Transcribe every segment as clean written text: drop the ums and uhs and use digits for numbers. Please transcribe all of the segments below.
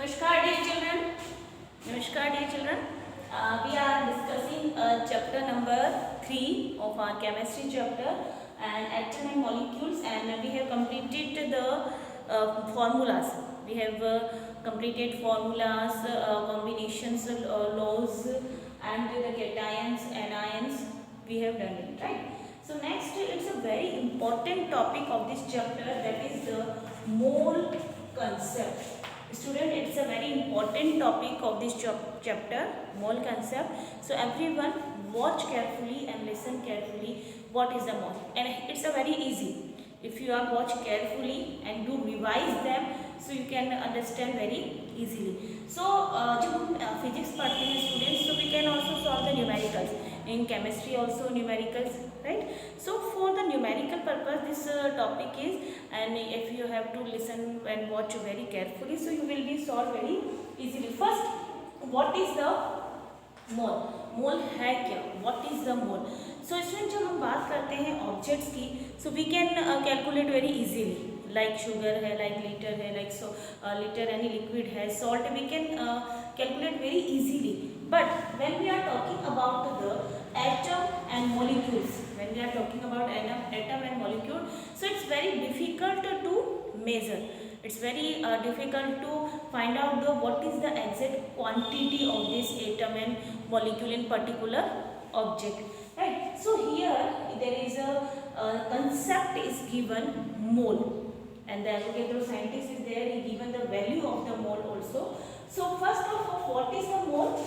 Namaskar, dear children. Namaskar, dear children. We are discussing chapter number 3 of our chemistry chapter and atom and molecules, and we have completed the formulas. We have completed formulas, combinations, laws, and the cations, anions. We have done it, right? So next, it's a very important topic of this chapter, that is the mole concept. Student, it's a very important topic of this chapter, mole concept. So everyone watch carefully and listen carefully what is the mole, and it's a very easy. If you are watch carefully and do revise them, so you can understand very easily. So जब हम physics पढ़ते हैं students, so we can also solve the numericals. In chemistry also numericals, right? So for the numerical purpose this topic is, and if you have to listen and watch very carefully, so you will be solved very easily. First, what is the mole? मोल है क्या? What is the mole? So इसमें जब हम बात करते हैं objects की, so we can calculate very easily. Like sugar है, like liter है, like so liter any liquid है, salt, we can calculate very easily. But when we are talking about the atom and molecules, when we are talking about atom and molecule, so it's very difficult to measure. It's very difficult to find out what is the exact quantity of this atom and molecule in particular object, right? So here there is a concept is given, mole, and the Avogadro scientist is there, he given the value of the mole also. So first of all, what is the mole?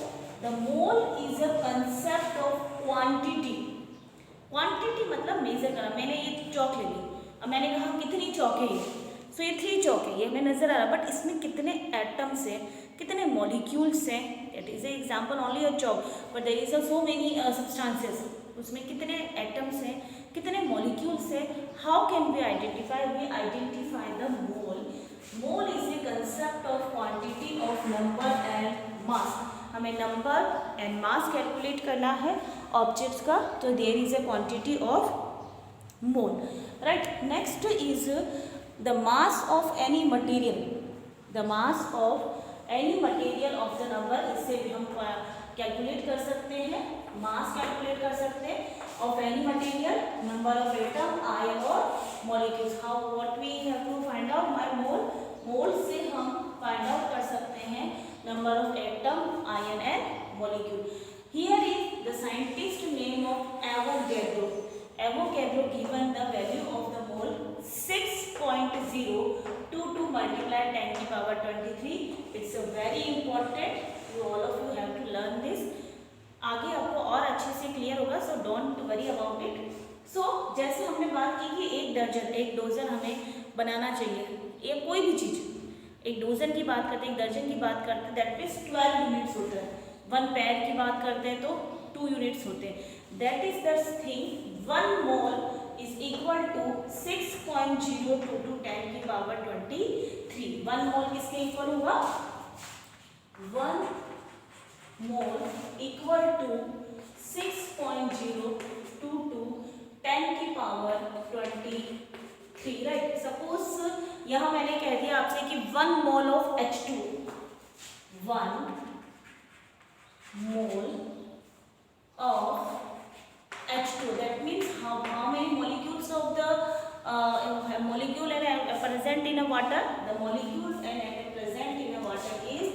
The mole is a concept of quantity. Quantity मतलब major करना. मैंने ये चौक ले ली, अब मैंने कहा कितनी चौक है ये, सो ये 3 चौक है, ये हमें नजर आ रहा है, बट इसमें कितने एटम्स हैं, कितने मॉलिक्यूल्स हैं. It is a example only a chalk, but there is so many substances, उसमें कितने एटम्स हैं, कितने मॉलिक्यूल्स हैं. How can we identify? We identify the mole. Mole is a concept of quantity of number and mass. हमें number and mass calculate करना है objects का, तो there is a quantity of mole, right. Next is the mass of any material. The mass of any material of the number, इससे भी हम calculate कर सकते हैं, मास कैलकुलेट कर सकते हैं of any material, number of atom, ion और molecules. How what we have to find out my mole? Mole से हम फाइंड आउट कर सकते हैं number of atom, ion and molecule. Here is the scientist name of Avogadro. Avogadro given the value of the mole 6.022 multiplied 10 की power 23. It's a very important, you all of you have to learn this. आगे आपको और अच्छे से clear होगा, so don't worry about it. So जैसे हमने बात की कि एक डोजन हमें बनाना चाहिए, ये कोई भी चीज़, एक डोजन की बात करते हैं, एक दर्जन की बात करते हैं, दैट मीन्स 12 यूनिट्स होता है. 1 पैर की बात करते हैं तो 2 यूनिट्स होते हैं. That is the thing, 1 mole is equal to 6.022 10 की पावर 23. 1 मोल किसके इक्वल होगा? 1 मोल इक्वल टू 6.022 10 की पावर 23, राइट. सपोज यहाँ मैंने कह दिया आपसे कि 1 mole of H2, 1 mole of H2, that means how many molecules of the molecule and present in a water? The molecule and present in a water is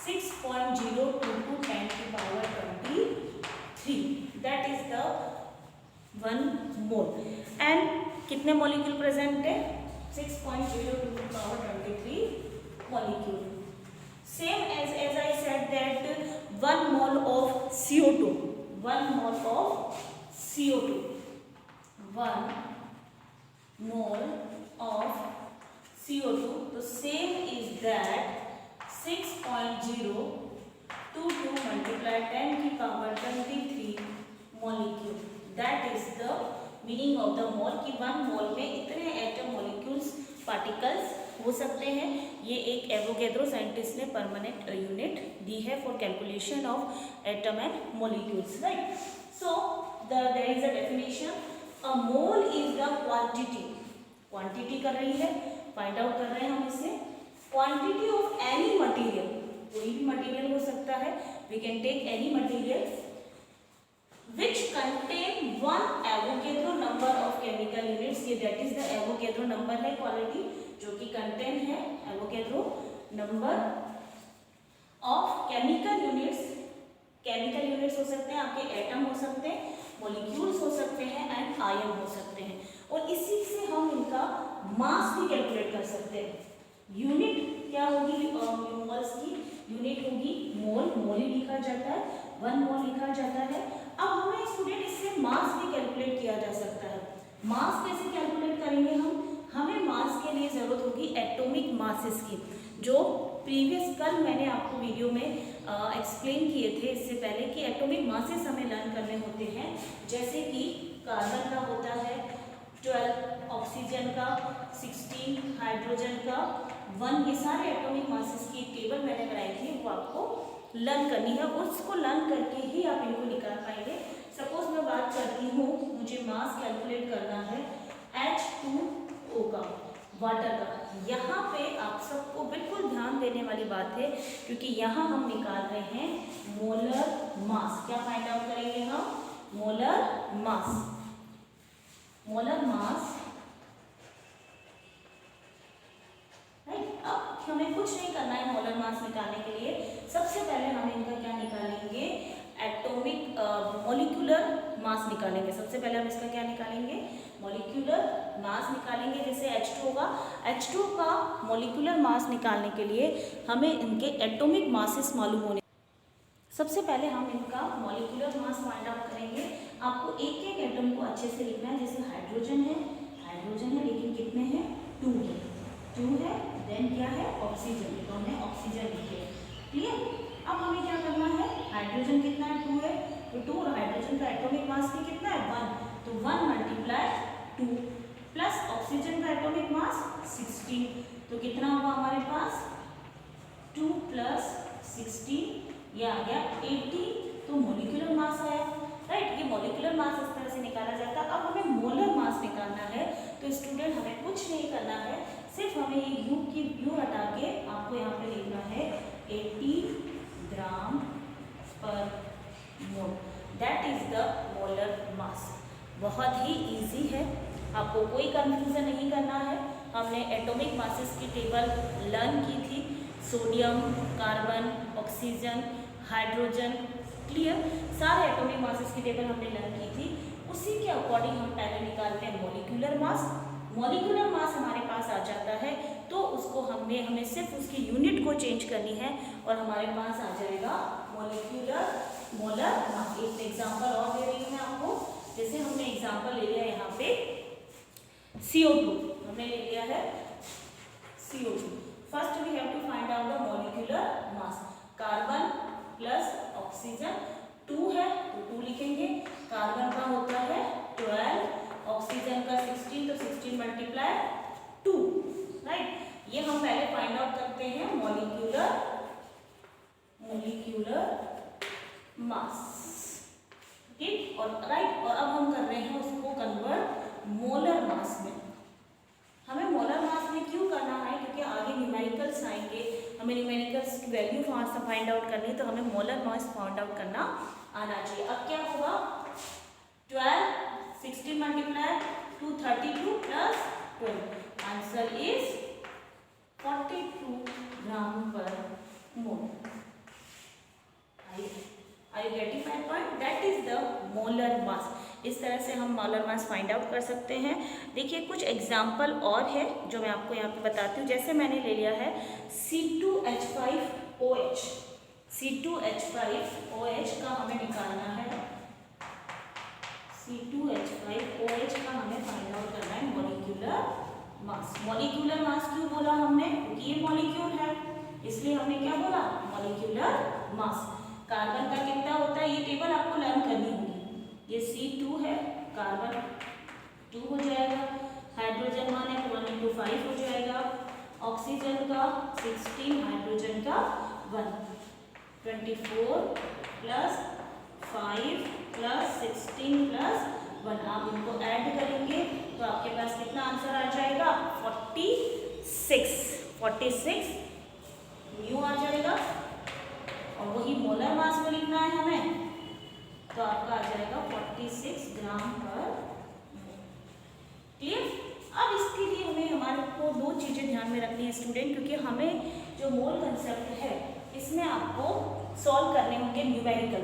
6.022 10 की power 23. That is the 1 mole. And कितने molecule present है? 6.022 power 23 molecule. Same as I said that 1 mole of CO2, 1 mole of CO2, 1 mole of CO2, the same is that 6.022 multiplied 10 की power 23 molecule. That is the meaning of the mole, कि 1 mole में इतने atom, molecules, particles हो सकते हैं. ये एक Avogadro scientist ने परमानेंट यूनिट दी है for calculation of atom and molecules, right. So there is a definition, a mole is the quantity. Quantity कर रही है, फाइंड आउट कर रहे हैं हम इसे. क्वांटिटी ऑफ एनी मटेरियल, कोई भी मटेरियल हो सकता है, we can take any material which contain one Avogadro number of chemical units, ये that is the Avogadro number है क्वालिटी जो कि contain है Avogadro number of chemical units. chemical units हो सकते हैं आपके एटम हो सकते हैं, molecules हो सकते हैं एंड आयन हो सकते हैं, और इसी से हम इनका मास भी कैलकुलेट कर सकते हैं. यूनिट क्या होगी मोल्स की, यूनिट होगी मोल, मोल ही लिखा जाता है, 1 मोल लिखा जाता है. अब हमें स्टूडेंट इससे मास भी कैलकुलेट किया जा सकता है. मास कैसे कैलकुलेट करेंगे हम, हमें मास के लिए ज़रूरत होगी एटॉमिक मासेस की, जो प्रीवियस कल मैंने आपको वीडियो में एक्सप्लेन किए थे इससे पहले कि एटॉमिक मासेस हमें लर्न करने होते हैं. जैसे कि कार्बन का होता है 12, ऑक्सीजन का 16, हाइड्रोजन का 1, ये सारे एटॉमिक मासेस की टेबल मैंने बनाई थी, वो आपको लर्न करनी है. उसको लर्न करके ही आप इनको निकाल पाएंगे. सपोज मैं बात करती हूँ, मुझे मास कैलकुलेट करना है H2O का, वाटर का. यहाँ पे आप सबको बिल्कुल ध्यान देने वाली बात है, क्योंकि यहाँ हम निकाल रहे हैं मोलर मास. क्या फाइंड आउट करेंगे हम, molar mass. Molar mass, right. अब हमें कुछ नहीं करना है मोलर मास निकालने के लिए. सबसे पहले हम इनका क्या निकालेंगे, एटॉमिक मॉलिक्यूलर मास निकालेंगे. सबसे पहले हम इसका क्या निकालेंगे, मॉलिक्यूलर मास निकालेंगे. जैसे H2 का, H2 का मॉलिक्यूलर मास निकालने के लिए हमें इनके एटॉमिक मासेस मालूम होने. सबसे पहले हम इनका मॉलिक्यूलर मास फाइंड आउट करेंगे. आपको एक एक एटम को अच्छे से लिखना है. जैसे हाइड्रोजन है, हाइड्रोजन है, लेकिन कितने हैं, 2 है, 2 है. देन क्या है, ऑक्सीजन, तो हमने ऑक्सीजन लिखे. क्लियर. अब हमें क्या करना है, हाइड्रोजन कितना है, 2 है, तो 2, और हाइड्रोजन का एटॉमिक मास भी कितना है, 1, तो 1 मल्टीप्लाई 2 प्लस ऑक्सीजन का एटॉमिक मास 16, तो कितना होगा हमारे पास, 2 प्लस 16, ये आ गया 80, तो मोलिकुलर मास आया. राइट. ये मोलिकुलर मास इस तरह से निकाला जाता है. अब हमें मोलर मास निकालना है, तो स्टूडेंट हमें कुछ नहीं करना है, सिर्फ हमें ये यू की यू हटा के आपको यहाँ पे लिखना है 80 gram per mole. That is the molar mass. बहुत ही इजी है, आपको कोई कंफ्यूजन नहीं करना है. हमने एटॉमिक मासेस की टेबल लर्न की थी, sodium, carbon, oxygen, hydrogen. Clear. सारे एटॉमिक मासेस की टेबल हमने लर्न की थी. उसी के अकॉर्डिंग हम पहले निकालते हैं मॉलिक्यूलर मास. मॉलिक्यूलर मास हमारे पास आ जाता है, तो उसको हमें सिर्फ उसकी यूनिट को चेंज करनी है और हमारे पास आ जाएगा मोलर मास. एक एग्जांपल और दे रही हूँ मैं आपको. जैसे हमने एग्जांपल ले लिया यहाँ पे CO2, हमने ले लिया है CO2. First we have to find out the molecular mass. Carbon plus oxygen 2 है, तो 2 लिखेंगे. कार्बन का होता है 12, ऑक्सीजन का 16, तो 16 मल्टीप्लाई 2. राइट. ये हम पहले फाइंड आउट करते हैं मॉलिक्यूलर मास. ठीक. और राइट. और अब हम कर रहे हैं उसको कन्वर्ट मोलर मास में. हमें मोलर मास में क्यों करना है, क्योंकि आगे न्यूमेरिकल्स आएंगे, हमें न्यूमेरिकल्स की वैल्यू फाइंड आउट करनी है, तो हमें मोलर मास फाइंड आउट करना आना चाहिए. अब क्या होगा, 12, 16 multiply 2, 32 plus 12, answer is 42 gram per mole. Are you getting my point? That is the molar mass. इस तरह से हम मोलर मास फाइंड आउट कर सकते हैं. देखिए कुछ एग्जाम्पल और है जो मैं आपको यहाँ पे बताती हूँ. जैसे मैंने ले लिया है C2H5OH. C2H5OH का हमें निकालना है. C2H5OH का हमें फाइंड आउट करना है मॉलिक्यूलर मास. मॉलिक्यूलर मास क्यों बोला हमने, क्योंकि ये मॉलिक्यूल है, इसलिए हमने क्या बोला, मॉलिक्यूलर मास. कार्बन का कितना होता है, ये टेबल आपको लर्न करनी होगी. ये C2 है, कार्बन 2 हो जाएगा, हाइड्रोजन 1 है, 1 into 5 हो जाएगा, ऑक्सीजन का 16, हाइड्रोजन का 1, 24 प्लस 5 प्लस 16 प्लस 1. आप इनको ऐड करेंगे तो आपके पास कितना आंसर आ जाएगा, 46. 46 न्यू आ जाएगा, और वही मोलर मास को लिखना है हमें, तो आपका आ जाएगा 46 ग्राम पर। क्लियर? अब इसके लिए हमें हमारे को दो चीज़ें ध्यान में रखनी है स्टूडेंट, क्योंकि हमें जो मोल कंसेप्ट है इसमें आपको सॉल्व करने होंगे न्यूमेरिकल।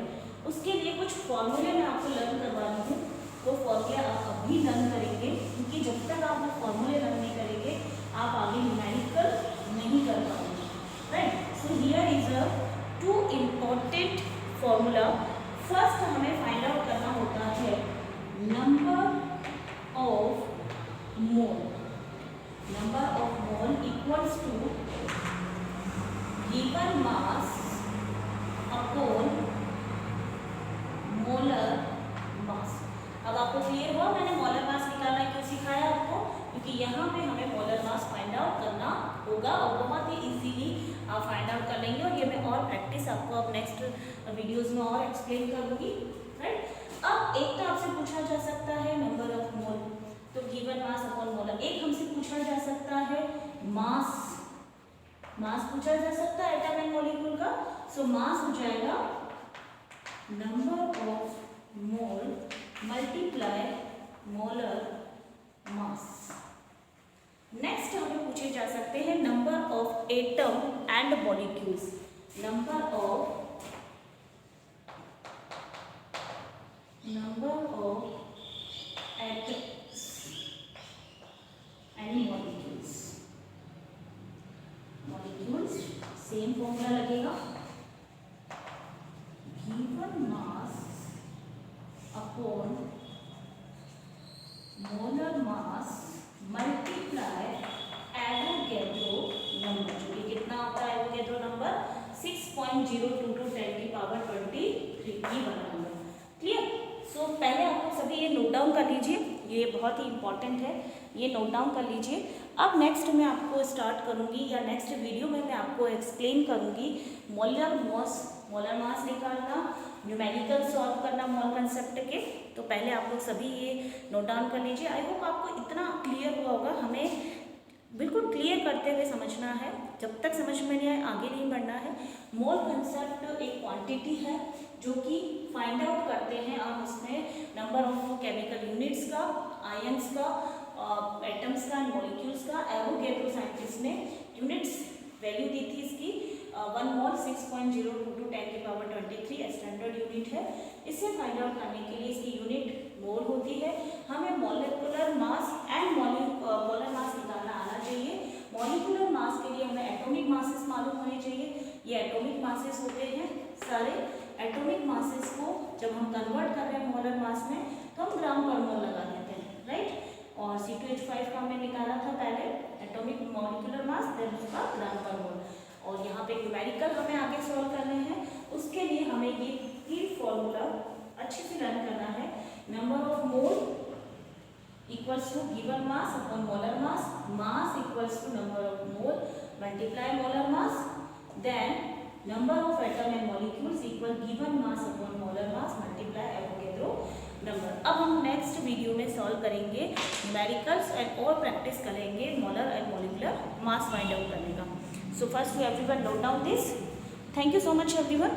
उसके लिए कुछ फॉर्मूले मैं आपको लर्न करवा रही हूँ, वो फॉर्मूले आप अभी लर्न करेंगे, क्योंकि जब तक आप वो फॉर्मूले लर्न नहीं करेंगे आप आगे न्यूमेरिकल नहीं कर पाएंगे, right? So here is a two important formula. First हमें फाइंड आउट करना होता है number of mole. Number of mole equals to given mass upon molar mass. अब आपको क्लियर हुआ मैंने मोलर मास निकालना क्यों सिखाया आपको? क्योंकि यहाँ पे हमें मोलर मास फाइंड आउट करना होगा, और बहुत ही इजीली आप फाइंड आउट कर लेंगे। और ये मैं और प्रैक्टिस आपको अब नेक्स्ट वीडियोस में और एक्सप्लेन करूँगी, राइट? अब एक तो आपसे पूछा जा सकता है नंबर ऑफ मोल, तो गिवन मास अपॉन मोलर। एक हमसे पूछा जा सकता है मास, मास पूछा जा सकता है एटम एंड मॉलिक्यूल का। सो मास हो जाएगा number of mole multiply molar mass. Next हमें पूछे जा सकते हैं number of atom and molecules. Number of atoms and molecules. Molecules same formula लगेगा, given mass upon molar mass multiply Avogadro number, जो कि कितना होता है एवोगैड्रो नंबर 6.022 10 की पावर 23 की वाला नंबर। क्लियर? सो पहले आप लोग सभी ये नोट डाउन कर लीजिए, ये बहुत ही इंपॉर्टेंट है, ये नोट डाउन कर लीजिए। अब नेक्स्ट मैं आपको स्टार्ट करूँगी, या नेक्स्ट वीडियो में मैं आपको एक्सप्लेन करूँगी मोलर मास निकालना, न्यूमेरिकल सॉल्व करना मोल कंसेप्ट के। तो पहले आप लोग सभी ये नोट डाउन कर लीजिए। आई होप आपको इतना क्लियर हुआ होगा। हमें बिल्कुल क्लियर करते हुए समझना है, जब तक समझ में नहीं आए आगे नहीं बढ़ना है। मोल कंसेप्ट एक क्वांटिटी है जो कि फाइंड आउट करते हैं आप उसमें नंबर ऑफ केमिकल यूनिट्स का, आयंस का, एटम्स का, मॉलिक्यूल्स का। एवोगैड्रो साइंटिस्ट ने यूनिट्स वैल्यू दी थी इसकी 1 मोल 6.022 10 की पावर 23 स्टैंडर्ड यूनिट है। इसे फाइंड आउट करने के लिए इसकी यूनिट मोल होती है। हमें molecular mass and molar mass निकालना आना चाहिए। मॉलिक्यूलर मास के लिए हमें एटॉमिक मासेस मालूम होने चाहिए। ये एटॉमिक मासेस होते हैं सारे। एटॉमिक मासेस को जब हम कन्वर्ट कर रहे हैं मोलर मास में, तो हम ग्राम पर मोल लगा देते हैं, राइट? और C2H5 का हमने निकाला था पहले एटॉमिक मॉलिक्यूलर मास, देन उसका ग्राम पर मोल। और यहाँ पे न्यूमेरिकल हमें आगे सॉल्व करने हैं, उसके लिए हमें ये तीन फॉर्मूला अच्छे से लर्न करना है। Number of mole equals to given mass upon molar mass, mass equals to number of mole multiply molar mass, then number of atom and molecules equal given mass upon molar mass multiply Avogadro number. अब हम next video में solve करेंगे numericals and और practice करेंगे molar and molecular mass find out करने का। So first you everyone note down this. Thank you so much everyone.